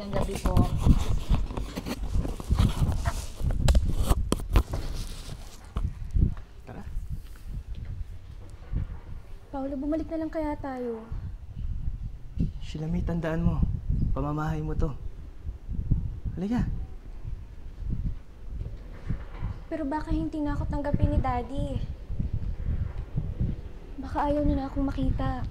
Magandang gabi po. Tara. Paolo, bumalik na lang kaya tayo. Sheila, may tandaan mo. Pamamahay mo to. Halika. Pero baka hindi na ako tanggapin ni Daddy. Baka ayaw niya na akong makita.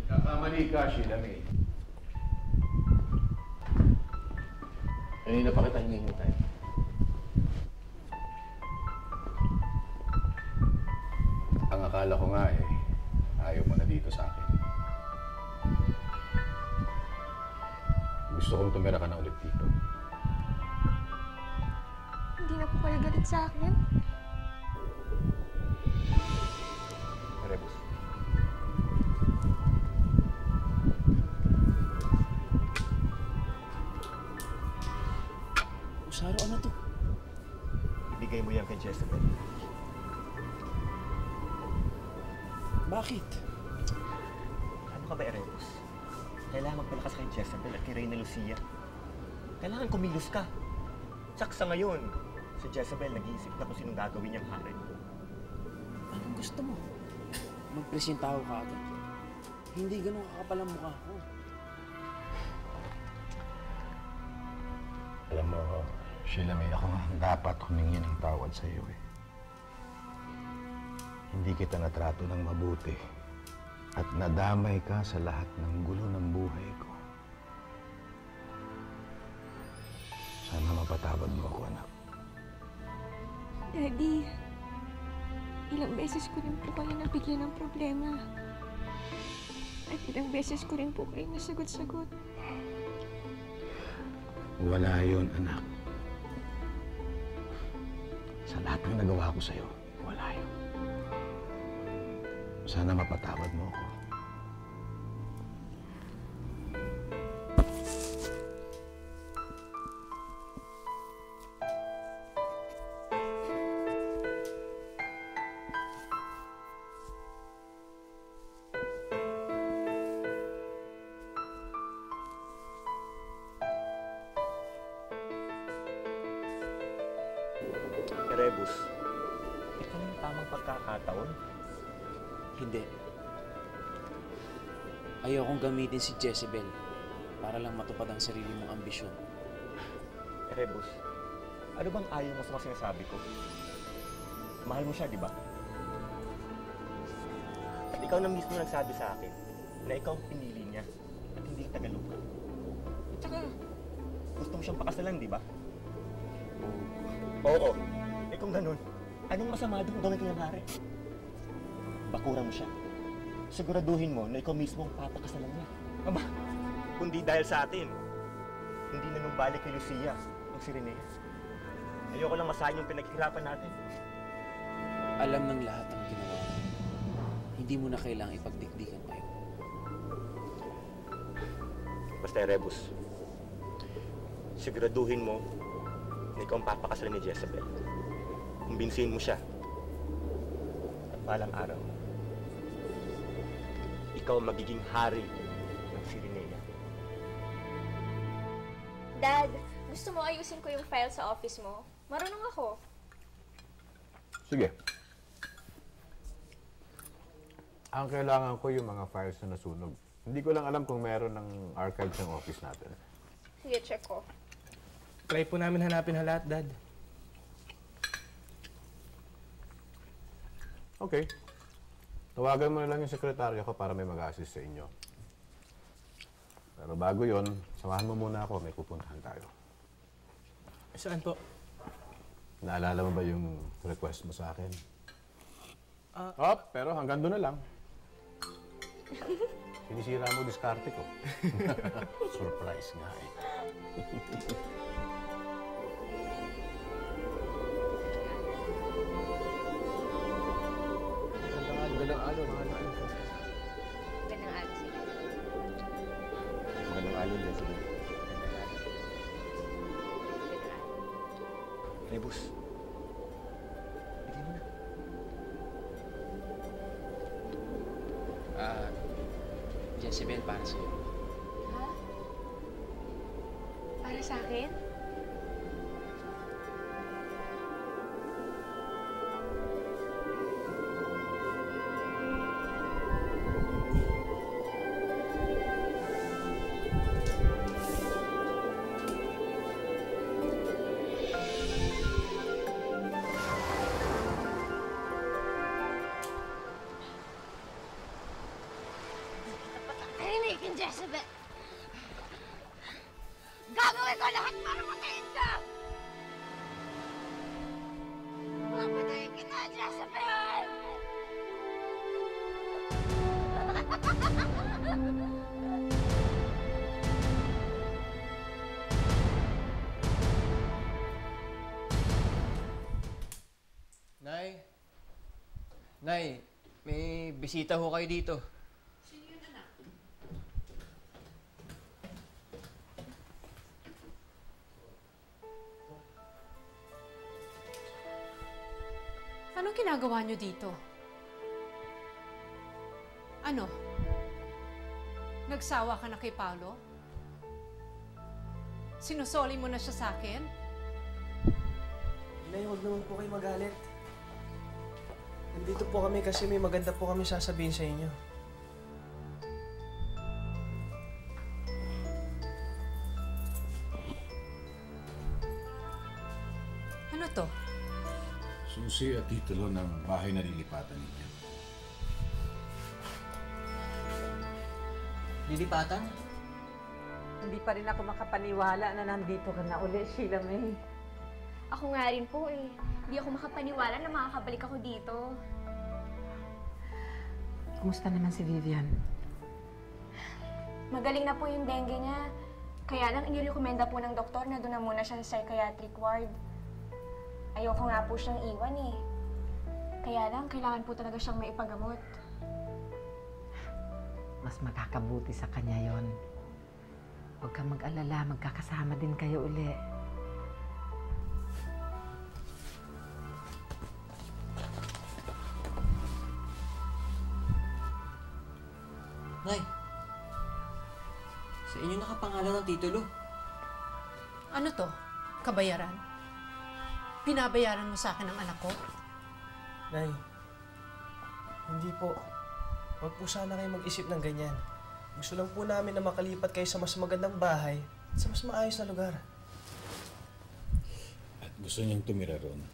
Nagkakamali ka, Sheila May. Kanina pa kita hinihintay. Ang akala ko nga ayaw mo na dito sa akin. Gusto kong tumira ka na ulit dito. Hindi na po kayo galit sa akin. Rebus. Usaro, ano to? Ibigay mo yan kay Jezebel. Bakit? Ano ka ba, Erebus? Kailangan magpalakas kay Jezebel at kay Reyna Lucia. Kailangan kumilos ka. Tsak sa ngayon, si Jezebel nag-iisip na kung sinong gagawin niyang hari. Anong gusto mo? Magpresenta ako kaagad. Hindi ganun kakapal ang mukha ko. Alam mo, Sheila May, ako nga dapat humingi ng tawad sa iyo eh. Hindi kita natrato ng mabuti at nadamay ka sa lahat ng gulo ng buhay ko. Sana mapatawad mo ako, anak. Daddy, ilang beses ko rin po kayo nabigyan ng problema. At ilang beses ko rin po kayo nasagot-sagot. Wala yun, anak. Sa lahat ng nagawa ko sa'yo, wala yun. Sana mapatawad mo ako. Erebus, ito na yung tamang pagkakataon. Hindi. Ayokong gamitin si Jezebel para lang matupad ang sarili mong ambisyon. Erebus, ano bang ayaw mo sa mga sinasabi ko? Mahal mo siya, di ba? At ikaw na mismo nagsabi sa akin na ikaw ang pinili niya at hindi yung Tagaluka. At saka, gusto mo siyang pakasalan, di ba? Oo. Eh kung ganun, anong masama doon gawin ko yung hari? Bakura mo siya. Siguraduhin mo na ikaw mismo ang papakasalan niya. Aba, kundi dahil sa atin, hindi na numbalik kay Lucia ang si Renea. Ayoko lang masayang yung pinaghirapan natin. Alam ng lahat ang ginawa mo. Hindi mo na kailangang ipagdikdikan kayo. Basta Erebus, siguraduhin mo na ikaw ang papakasalan ni Jezebel. Kumbinsihin mo siya. At balang araw, ikaw ang magiging hari ng Sirenea. Dad, gusto mo ayusin ko yung file sa office mo? Marunong ako. Sige. Ang kailangan ko yung mga files na nasunog. Hindi ko lang alam kung meron ng archives ng office natin. Sige, check ko. Try po namin hanapin lahat, Dad. Okay. Tawagan mo na lang yung sekretaryo ko para may mag-assist sa inyo. Pero bago yon, samahan mo muna ako, may pupuntahan tayo. Saan po? Naalala mo ba yung request mo sa akin? Pero hanggang doon na lang. Sinisira mo diskarte ko. Surprise nga eh. Magandang araw. Magandang araw sa'yo. Magandang alin, Jezebel. Rebus, bigyan mo na. Jezebel, para sa'yo. Ha? Para sa akin? Tahimikin, Jezebel! Gagawin ko lahat para patayin ka! Papatayin kita, Jezebel! Nay? Nay, may bisita ho kayo dito. Anong ginagawa niyo dito? Ano? Nagsawa ka na kay Paolo? Sinusoli mo na siya sa akin? Nay, huwag naman po kayo magalit. Nandito po kami kasi may maganda po kami sasabihin sa inyo. Ano to? Susi at titulo ng bahay na lilipatan ninyo. Lilipatan? Hindi pa rin ako makapaniwala na nandito ka na uli, Sheila May. Ako nga rin po eh. Hindi ako makapaniwala na makakabalik ako dito. Kumusta naman si Vivian? Magaling na po yung dengue niya. Kaya lang inirekomenda po ng doktor na doon na muna siya sa psychiatric ward. Ayoko nga po siyang iwan eh. Kaya lang, kailangan po talaga siyang maipagamot. Mas makakabuti sa kanya yon. Huwag kang mag-alala, magkakasama din kayo uli. Nay, sa inyo nakapangalan ng titulo. Ano to? Kabayaran? Pinabayaran mo sa akin ang anak ko? Nay, hindi po. Huwag po sana kayo mag-isip ng ganyan. Gusto lang po namin na makalipat kayo sa mas magandang bahay at sa mas maayos na lugar. At gusto niyang tumira ron.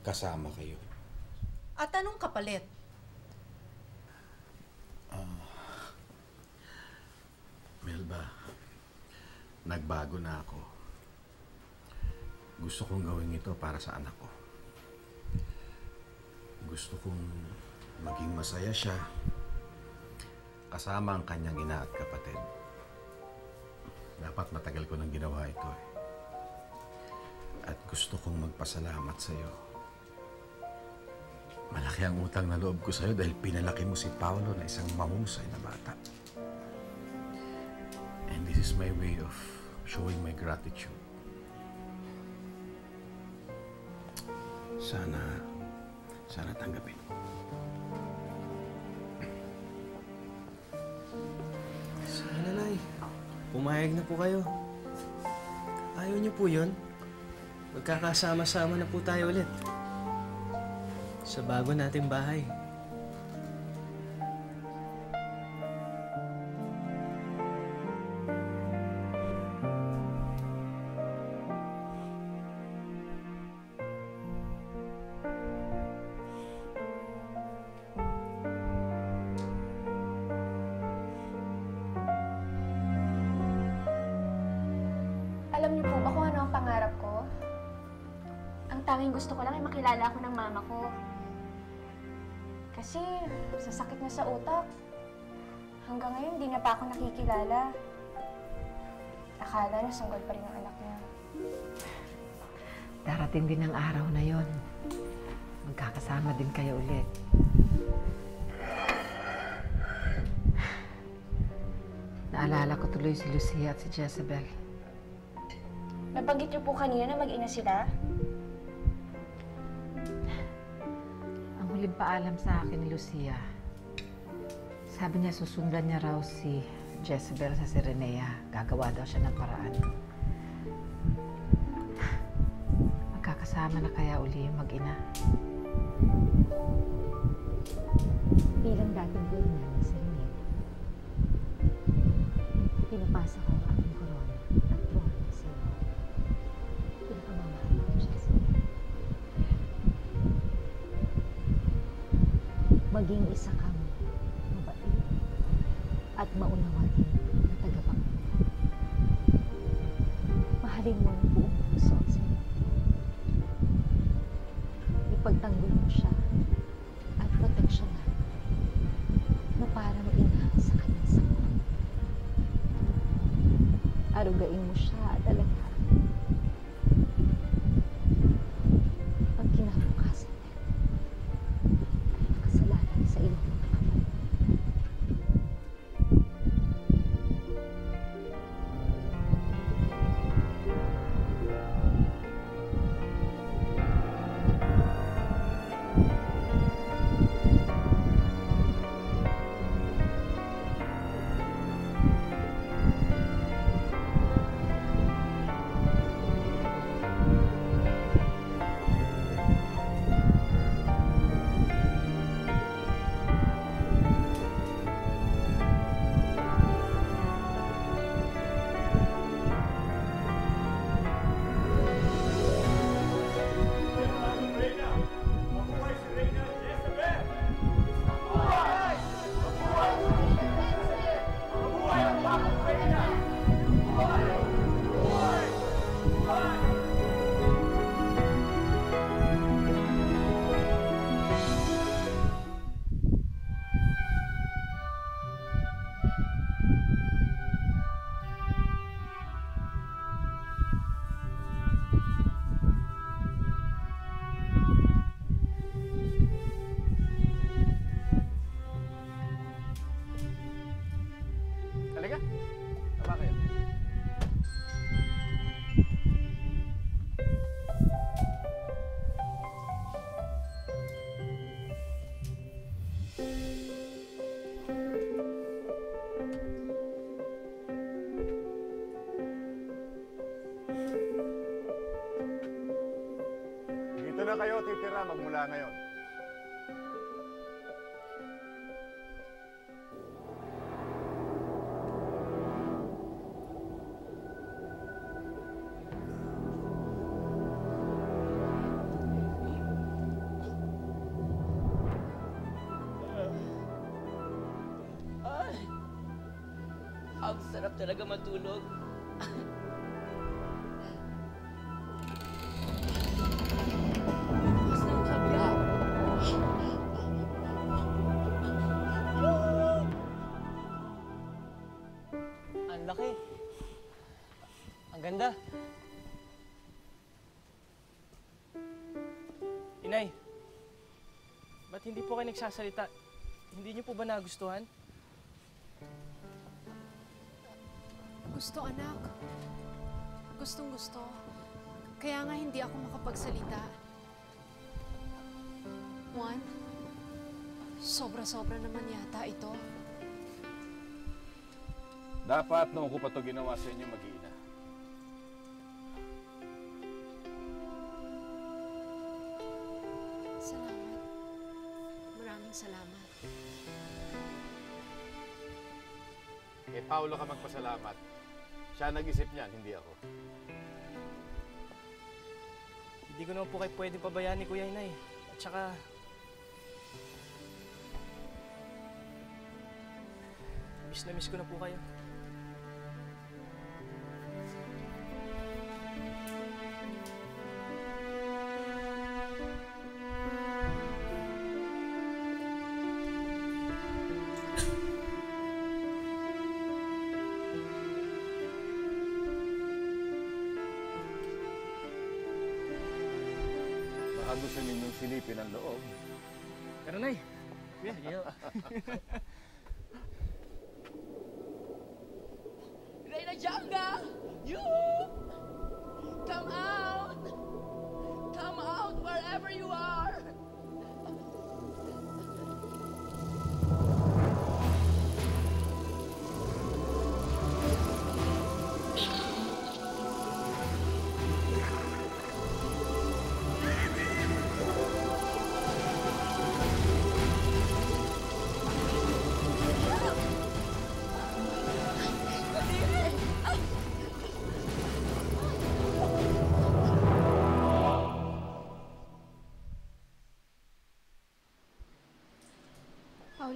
Kasama kayo. At anong kapalit? Melba, nagbago na ako. Gusto kong gawin ito para sa anak ko. Gusto kong maging masaya siya kasama ang kanyang ina at kapatid. Dapat matagal ko nang ginawa ito eh. At gusto kong magpasalamat sa iyo. Malaki ang utang na loob ko sa iyo dahil pinalaki mo si Paolo na isang mahusay na bata. And this is my way of showing my gratitude. Sana tanggapin. Sana, Nay. Pumayag na po kayo. Ayaw niyo po yun? Magkakasama-sama na po tayo ulit. Sa bago nating bahay. Alam niyo po ba kung ano ang pangarap ko? Ang tanging gusto ko lang ay makilala ako ng mama ko. Kasi sa sakit niya sa utak, hanggang ngayon hindi niya pa ako nakikilala. Akala niya sanggol pa rin ang anak niya. Darating din ang araw na yon. Magkakasama din kayo ulit. Naalala ko tuloy si Lucia at si Jezebel. Nabanggit niyo po kanina na mag-ina sila? Ang huling paalam sa akin ni Lucia, Sabi niya susundan niya raw si Jezebel sa Sirenea. Gagawa daw siya ng paraan. Magkakasama na kaya uli yung mag-ina? Bilang dating buhay namin sa Rinel, pinapasa ko ang aking korona at trono sa iyo. Pinakamamahal ko, Jezebel. Maging isa kang mabait at maunawain na tagapanguna. Mahalin mo ang buong puso sa iyo. Ipagtanggol mo siya at proteksyonan na para mag-ina sa kanyang sakot. Arugain mo siya at alagaan ang kinabukasan niya ay nakasalalay sa iyong mga kamay. Halika. Tama kayo. Dito na kayo titira magmula ngayon. Ang sarap talaga matulog. Bukas ng kabla. Ang laki. Ang ganda. Inay, ba't hindi po kayo nagsasalita? Hindi niyo po ba nagustuhan? Gusto, anak. Gustong gusto. Kaya nga hindi ako makapagsalita. Juan, sobra-sobra naman yata ito. Dapat noong ko pa ito ginawa sa inyo mag-iina. Salamat. Maraming salamat. Kay Paolo ka magpasalamat. Siya nag-isip niyan, hindi ako. Hindi ko naman po kayo pwedeng pabayaan ni Kuya Inay. At saka, miss na miss ko na po kayo. Baka gusto ninyong silipin ang loob. Tara, Nay. Kuya, sige ho. Reyna Janga! You! Come out! Come out wherever you are!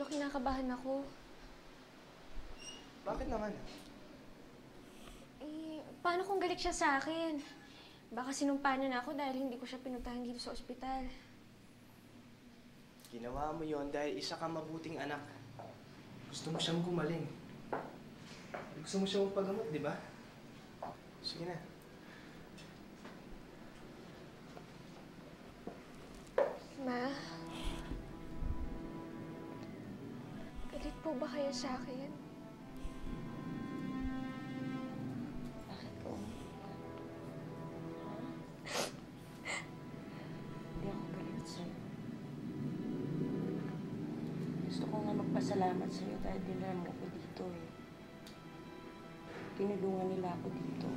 Fredo, kinakabahan ako. Bakit naman? Paano kung galit siya sa akin? Baka sinumpa niya na ako dahil hindi ko siya pinuntahan dito sa ospital. Ginawa mo yon dahil isa kang mabuting anak. Gusto mo siyang gumaling. Gusto mo siyang pagamot, di ba? Sige na. Ma? Galit po ba kayo sa akin? Bakit ko? Hindi ako galit sa'yo. Gusto ko nga magpasalamat sa'yo dahil dinala mo ko dito eh. Tinulungan nila ako dito.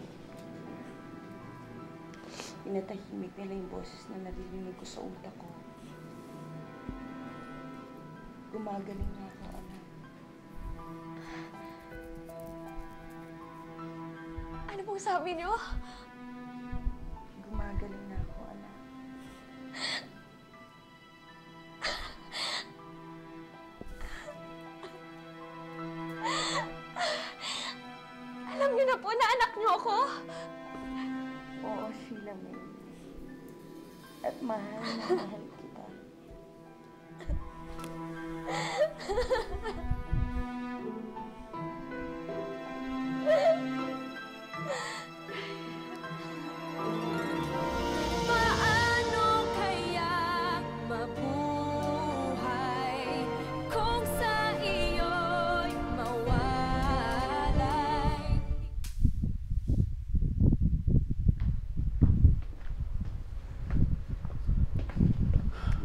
Pinatahimik nila yung boses na naririnig ko sa utak ko. Gumagaling na ako, anak. Ano pong sabi niyo? Gumagaling na ako, anak. Alam niyo na po na anak niyo ako? Oo, Sheila May. At mahal na mahal kita. Paano kaya mabuhay kung sa iyo'y mawalay?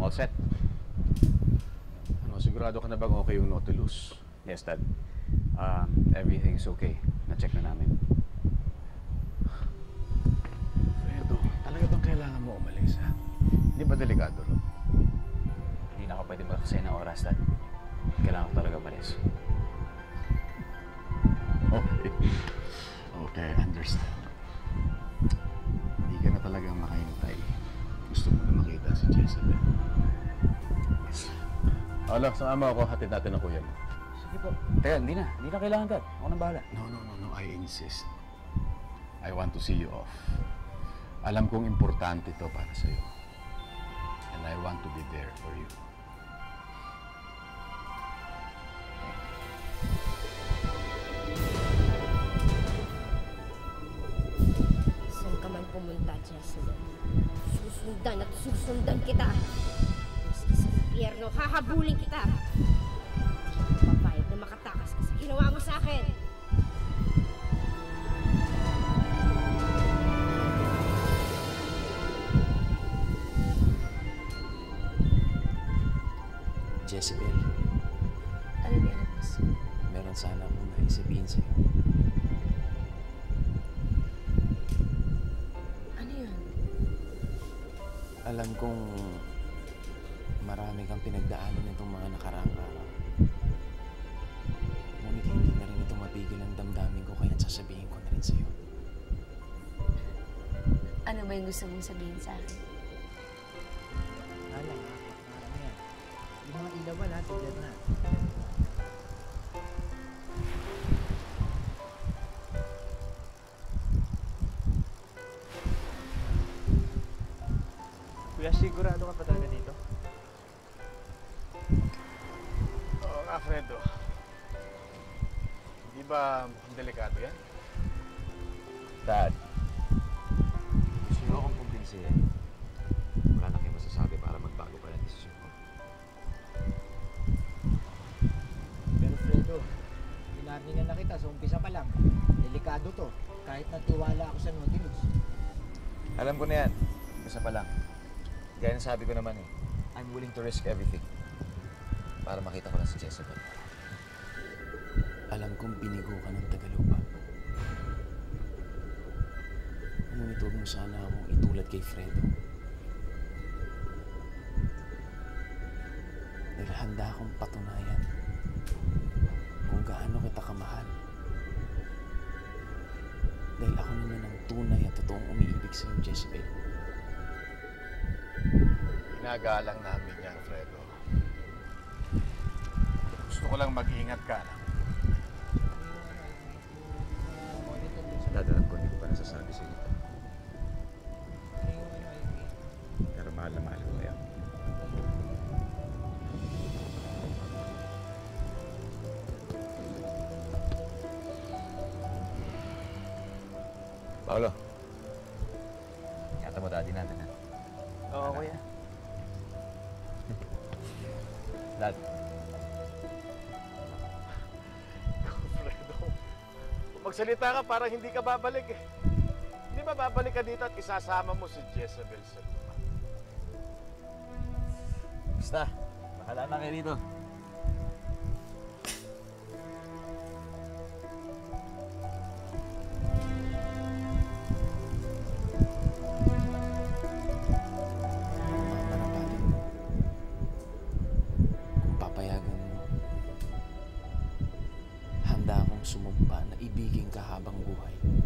All set? Ano, sigurado ka na bang okay yung Nautilus? Yes, Dad. Everything's okay. Na-check na namin. Fredo, talaga bang kailangan mo umalis, ha? Hindi ba delikado ron? Hindi na ako pwede mag-aksaya ng oras, Dad. Kailangan ko talaga malis. Okay. Okay, understand. Hindi ka na talagang makahintay. Gusto mo na makita si Jezebel. Ala, sama ako, hatid natin ang kuya mo. Sige po. Teka, hindi na. Hindi na kailangan, Dad. Ako nang bahala. No, I insist. I want to see you off. Alam kong importante ito para sa'yo. And I want to be there for you. Saan ka man pumunta, Jezebel? Susundan at susundan kita. Maski sa impyerno, hahabulin kita. Hindi ako papayag na makatakas ka sa ginawa mo sa akin. Jezebel, Ano meron mo sa'yo? meron sana akong naisabihin sa'yo. Ano yun? Alam kong marami kang pinagdaanan nitong mga nakaraang araw. Ngunit hindi na rin ito mapigil ang damdamin ko, kaya sasabihin ko na rin sa'yo. Ano ba yung gusto mong sabihin sa akin? Alam nga, parang yan. Yung mga ilawan ha, tignan na. Kuya, sigurado ka pa talaga dito? Oo nga, Fredo. Hindi ba delikado yan? Dad, gusto niyo akong kumbinsihin. Wala na kayo masasabi para magbago pa ng desisyon ko. Pero Fredo, pinarningan na kita sa umpisa pa lang. Delikado to, kahit natiwala ako sa Nautilus. Alam ko na yan. Isa pa lang. Gaya na sabi ko naman eh, I'm willing to risk everything para makita ko lang si Jezebel. Alam kong binigo ka ng Tagalupa. Ngunit huwag mo sana akong itulad kay Fredo. Dahil handa akong patunayan kung gaano kita kamahal. Dahil ako naman ang tunay at totoong umiibig sa iyo, Jezebel. Ginagalang namin yan, Fredo. Gusto ko lang mag-ingat ka, anak. Dad, alam ko hindi ko pa nasasabi sa iyo. Pero mahal na mahal ko yan. Paolo. Ingatan mo daddy natin, ha? Oo, kuya. Dad. Fredo, kung magsalita ka parang hindi ka babalik eh. Hindi ba babalik ka dito at isasama mo si Jezebel sa lupa? Basta, bahala na kayo dito. Handa akong sumumpa na ibigin ka habang buhay.